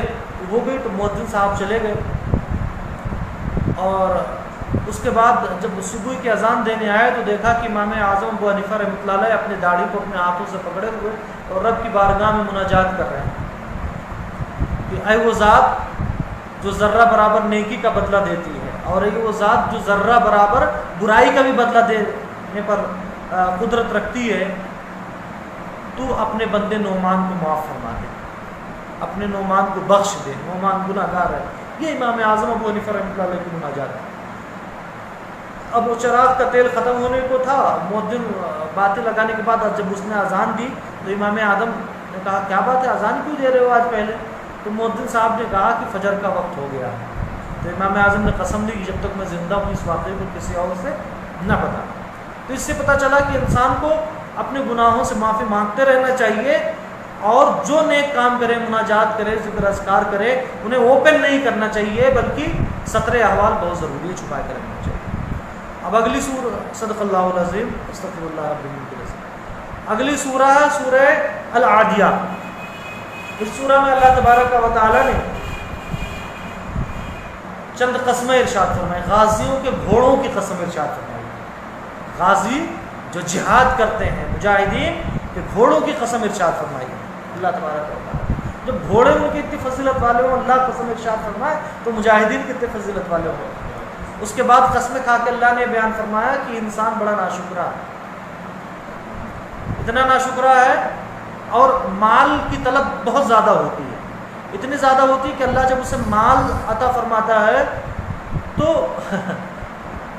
ہو گئی تو مؤذن صاحب چلے گئے، اور اس کے بعد جب صبح کی اذان دینے آئے تو دیکھا کہ امام اعظم ابو حنیفہ رحمۃ اللہ علیہ اپنی داڑھی کو اپنے ہاتھوں سے پکڑے ہوئے اور رب کی بارگاہ میں مناجات کر رہے ہیں کہ اے وہ ذات جو ذرہ برابر نیکی کا بدلہ دیتی ہے، اور اے وہ ذات جو ذرہ برابر برائی کا بھی بدلہ دینے پر قدرت رکھتی ہے، تو اپنے بندے نعمان کو معاف فرما دے، اپنے نعمان کو بخش دے، نعمان گناہ گار ہے. یہ امام اعظم ابو حنیفہ رحمۃ اللہ علیہ کی مناجات ہے. اب وہ چراغ کا تیل ختم ہونے کو تھا، مؤذن باتیں لگانے کے بعد جب اس نے اذان دی تو امام اعظم نے کہا کیا بات ہے، اذان کیوں دے رہے ہو آج پہلے؟ تو مؤذن صاحب نے کہا کہ فجر کا وقت ہو گیا. تو امام اعظم نے قسم لی کہ جب تک میں زندہ ہوں اس واقعے کو کسی اور سے نہ بتا. تو اس سے پتہ چلا کہ انسان کو اپنے گناہوں سے معافی مانگتے رہنا چاہیے، اور جو نیک کام کرے، مناجات کرے، ذکر اذکار کرے، انہیں اوپن نہیں کرنا چاہیے بلکہ ستر احوال بہت ضروری ہے، چھپا کے رکھنا چاہیے. اب اگلی سورہ، صدق اللہ العظیم، استغفر اللہ رب العالمین. اگلی سورہ ہے سورہ العادیات. اس سورہ میں اللہ تبارک و تعالیٰ نے چند قسمیں ارشاد فرمائے. غازیوں کے گھوڑوں کی قسم ارشاد فرمائی. غازی جو جہاد کرتے ہیں، مجاہدین کے گھوڑوں کی قسم ارشاد فرمائی اللہ تبارک و تعالیٰ. جب گھوڑے ان کی اتنی فضیلت والے ہوں، اللہ قسم ارشاد فرمائے، تو مجاہدین کتنے فضیلت والے ہوں. اس کے بعد قسمیں کھا کے اللہ نے بیان فرمایا کہ انسان بڑا ناشکرا ہے، اتنا ناشکرا ہے، اور مال کی طلب بہت زیادہ ہوتی ہے، اتنی زیادہ ہوتی ہے کہ اللہ جب اسے مال عطا فرماتا ہے تو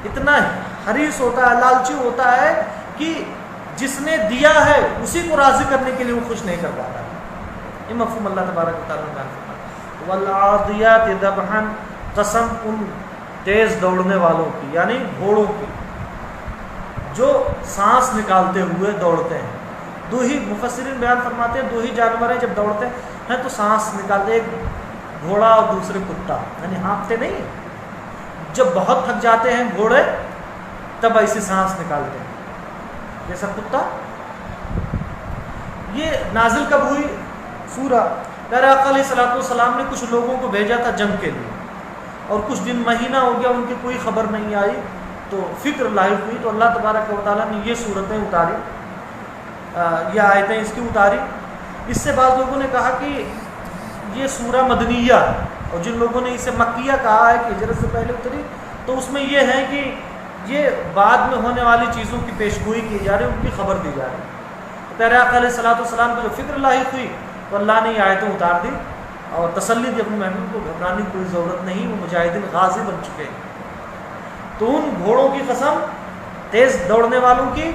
اتنا حریص ہوتا ہے، لالچی ہوتا ہے کہ جس نے دیا ہے اسی کو راضی کرنے کے لیے وہ خوش نہیں کر پاتا. یہ مفہوم اللہ تبارک و تعالیٰ نے بیان فرمایا. والعادیات ذبحا، قسم ان تیز دوڑنے والوں کی، یعنی گھوڑوں کی جو سانس نکالتے ہوئے دوڑتے ہیں. دو ہی مفسرین بیان فرماتے ہیں، دو ہی جانور ہیں جب دوڑتے ہیں تو سانس نکالتے، ایک گھوڑا اور دوسرے کتا، یعنی ہانپتے نہیں. جب بہت تھک جاتے ہیں گھوڑے تب ایسی سانس نکالتے ہیں جیسا کتا. یہ نازل کب ہوئی سورہ؟ پیارے آقا علیہ الصلوۃ والسلام نے کچھ لوگوں کو بھیجا تھا جنگ کے لیے، اور کچھ دن مہینہ ہو گیا ان کی کوئی خبر نہیں آئی، تو فکر لاحق ہوئی تو اللہ تبارک و تعالیٰ نے یہ صورتیں اتاری، یہ آیتیں اس کی اتاری. اس سے بعض لوگوں نے کہا کہ یہ سورہ مدنیہ ہے، اور جن لوگوں نے اسے مکیہ کہا ہے کہ ہجرت سے پہلے اتری، تو اس میں یہ ہے کہ یہ بعد میں ہونے والی چیزوں کی پیشگوئی کی جا رہی ہے، ان کی خبر دی جا رہی ہے. پیارے آقا علیہ الصلوۃ والسلام کو جو فکر لاحق ہوئی تو اللہ نے یہ آیتیں اتار دی اور تسلی دی اپنے محبوب کو گھبرانے کی کوئی ضرورت نہیں، وہ مجاہدین غازی بن چکے ہیں. تو ان گھوڑوں کی قسم تیز دوڑنے والوں کی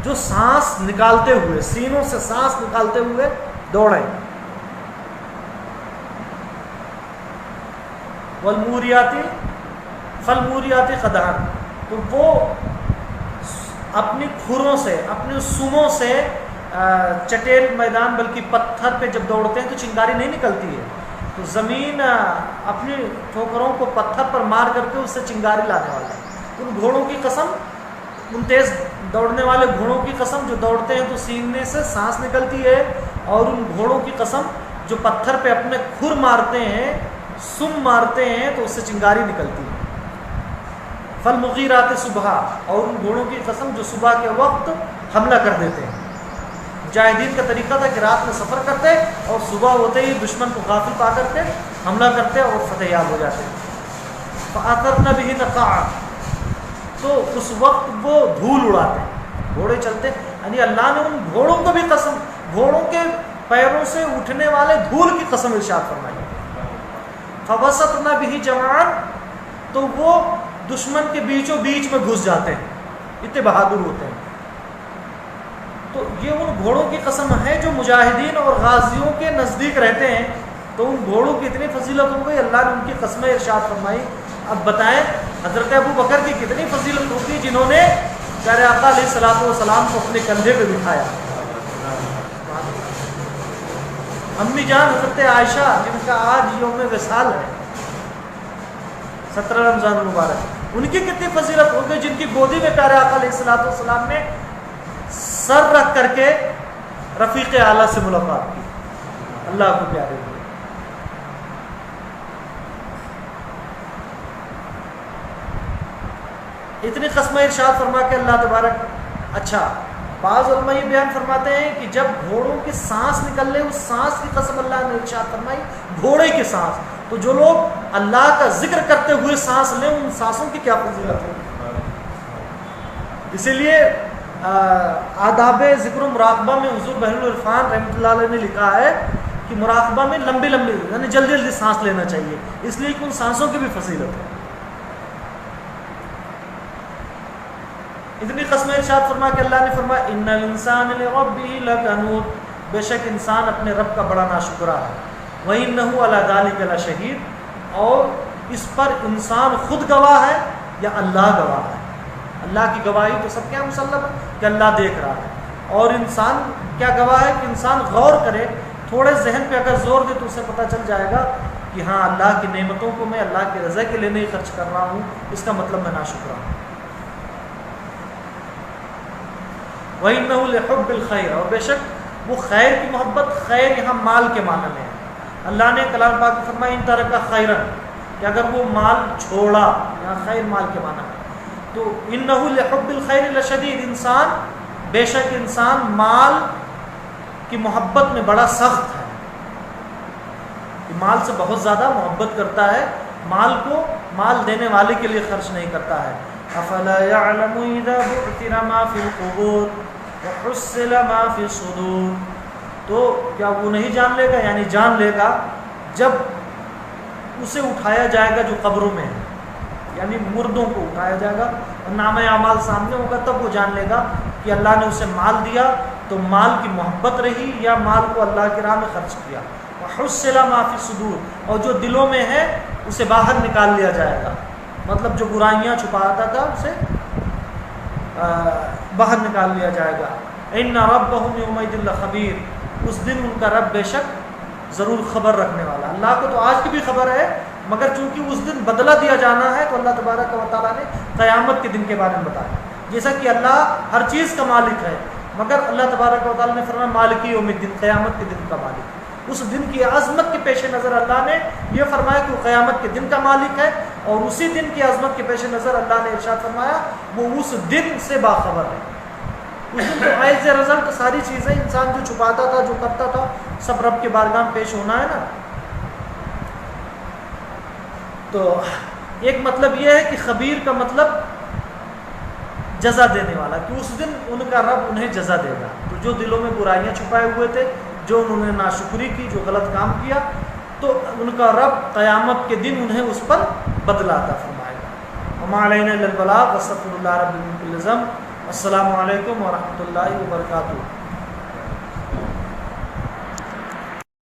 جو سانس نکالتے ہوئے، سینوں سے سانس نکالتے ہوئے دوڑیں. والموریاتی فالموریاتی قدحا، تو وہ اپنی کھروں سے، اپنے سموں سے چٹیل میدان بلکہ پتھر پہ جب دوڑتے ہیں تو چنگاری نہیں نکلتی ہے، تو زمین اپنی ٹھوکروں کو پتھر پر مار کر کے اس سے چنگاری لانے والا ہے. ان گھوڑوں کی قسم، ان تیز دوڑنے والے گھوڑوں کی قسم جو دوڑتے ہیں تو سینے سے سانس نکلتی ہے، اور ان گھوڑوں کی قسم جو پتھر پہ اپنے کھر مارتے ہیں، سم مارتے ہیں تو اس سے چنگاری نکلتی ہے. فالمغیرات صبحا، اور ان گھوڑوں کی قسم جو صبح کے وقت حملہ کر دیتے ہیں. مجاہدین کا طریقہ تھا کہ رات میں سفر کرتے اور صبح ہوتے ہی دشمن کو غافل پا کرتے حملہ کرتے اور فتح یاب ہو جاتے. فَأَثَرْنَ بِهِ نَقْعًا، تو اس وقت وہ دھول اڑاتے ہیں، گھوڑے چلتے ہیں، یعنی اللہ نے ان گھوڑوں کو بھی قسم، گھوڑوں کے پیروں سے اٹھنے والے دھول کی قسم ارشاد فرمائی. فوسطنا به جمعان، تو وہ دشمن کے بیچوں بیچ میں گھس جاتے ہیں، اتنے بہادر ہوتے ہیں. تو یہ ان گھوڑوں کی قسم ہے جو مجاہدین اور غازیوں کے نزدیک رہتے ہیں. تو ان گھوڑوں کی اتنی فضیلت ہو گئی، اللہ نے ان کی قسمیں ارشاد فرمائی. اب بتائیں حضرت ابو بکر کی کتنی فضیلت ہوگی جنہوں نے پیارے آقا علیہ الصلوۃ والسلام کو اپنے کندھے پہ بٹھایا. امی جان حضرت عائشہ جن کا آج یوم وصال ہے 17 رمضان المبارک، ان کی کتنی فضیلت ہو گئی جن کی گودی میں پیارے آقا علیہ الصلوۃ والسلام نے سر رکھ کر کے رفیق اعلیٰ سے ملاقات کی. اللہ کو پیارے ہوئے. اتنی قسمیں ارشاد فرما کے اللہ تبارک. اچھا بعض علماء یہ بیان فرماتے ہیں کہ جب گھوڑوں کی سانس نکل لے، اس سانس کی قسم اللہ نے ارشاد فرمائی، گھوڑے کی سانس. تو جو لوگ اللہ کا ذکر کرتے ہوئے سانس لیں، ان سانسوں کی کیا فضیلت ہے. اسی لیے آداب ذکر و مراقبہ میں حضور بحر العرفان رحمۃ اللہ علیہ نے لکھا ہے کہ مراقبہ میں لمبی یعنی جلدی جلدی سانس لینا چاہیے، اس لیے کہ ان سانسوں کی بھی فضیلت ہے. اتنی قسمیں ارشاد فرما کہ اللہ نے فرمایا ان الانسان لربہ لکنود، بے شک انسان اپنے رب کا بڑا ناشکرا ہے. وَإِنَّهُ عَلَى ذَلِكَ لَشَهِيدٌ، اور اس پر انسان خود گواہ ہے یا اللہ گواہ ہے. اللہ کی گواہی تو سب کیا مسلم ہے کہ اللہ دیکھ رہا ہے، اور انسان کیا گواہ ہے کہ انسان غور کرے، تھوڑے ذہن پہ اگر زور دے تو اسے پتہ چل جائے گا کہ ہاں اللہ کی نعمتوں کو میں اللہ کی رضا کے لیے نہیں خرچ کر رہا ہوں، اس کا مطلب میں ناشکرا ہوں. وَإِنَّهُ لِحُبِّ الْخَيْرِ، اور بے شک وہ خیر کی محبت، خیر یہاں مال کے معنی میں ہے. اللہ نے کلام پاک میں فرمایا ان ترک خیرن، کہ اگر وہ مال چھوڑا، یہاں خیر مال کے معنی میں. تو انَّهُ لِحُبِّ الْخَيْرِ لَشَدِيدٌ، انسان بے شک انسان مال کی محبت میں بڑا سخت ہے، مال سے بہت زیادہ محبت کرتا ہے، مال کو مال دینے والے کے لیے خرچ نہیں کرتا ہے. افلا يعلم اذا بعثر ما في القبور وحصل ما في الصدور، تو کیا وہ نہیں جان لے گا، یعنی جان لے گا جب اسے اٹھایا جائے گا جو قبروں میں ہے، یعنی مردوں کو اٹھایا جائے گا اور نامہ اعمال سامنے ہوگا، تب وہ جان لے گا کہ اللہ نے اسے مال دیا تو مال کی محبت رہی یا مال کو اللہ کی راہ میں خرچ کیا. وحصل ما في الصدور، اور جو دلوں میں ہے اسے باہر نکال لیا جائے گا، مطلب جو برائیاں چھپاتا تھا اسے باہر نکال لیا جائے گا. ان ربهم یومئذ لخبیر، اس دن ان کا رب بے شک ضرور خبر رکھنے والا. اللہ کو تو آج کی بھی خبر ہے، مگر چونکہ اس دن بدلہ دیا جانا ہے تو اللہ تبارک و تعالیٰ نے قیامت کے دن کے بارے میں بتایا. جیسا کہ اللہ ہر چیز کا مالک ہے، مگر اللہ تبارک و تعالیٰ نے فرمایا مالک یوم الدین، قیامت کے دن کا مالک. اس دن کی عظمت کے پیش نظر اللہ نے یہ فرمایا کہ وہ قیامت کے دن کا مالک ہے، اور اسی دن کی عظمت کے پیش نظر اللہ نے ارشاد فرمایا وہ اس دن سے باخبر ہے. اس دن تو عائز رزق ساری چیزیں انسان جو چھپاتا تھا، جو کرتا تھا، سب رب کے بارگاہ میں پیش ہونا ہے نا. تو ایک مطلب یہ ہے کہ خبیر کا مطلب جزا دینے والا، کہ اس دن ان کا رب انہیں جزا دے گا. تو جو دلوں میں برائیاں چھپائے ہوئے تھے، جو انہوں نے ناشکری کی، جو غلط کام کیا، تو ان کا رب قیامت کے دن انہیں اس پر بدلہ عطا فرمائے گا. وما علینا الا البلاغ، واستغفر اللہ رب من کل ذنب. السلام علیکم ورحمۃ اللہ وبرکاتہ.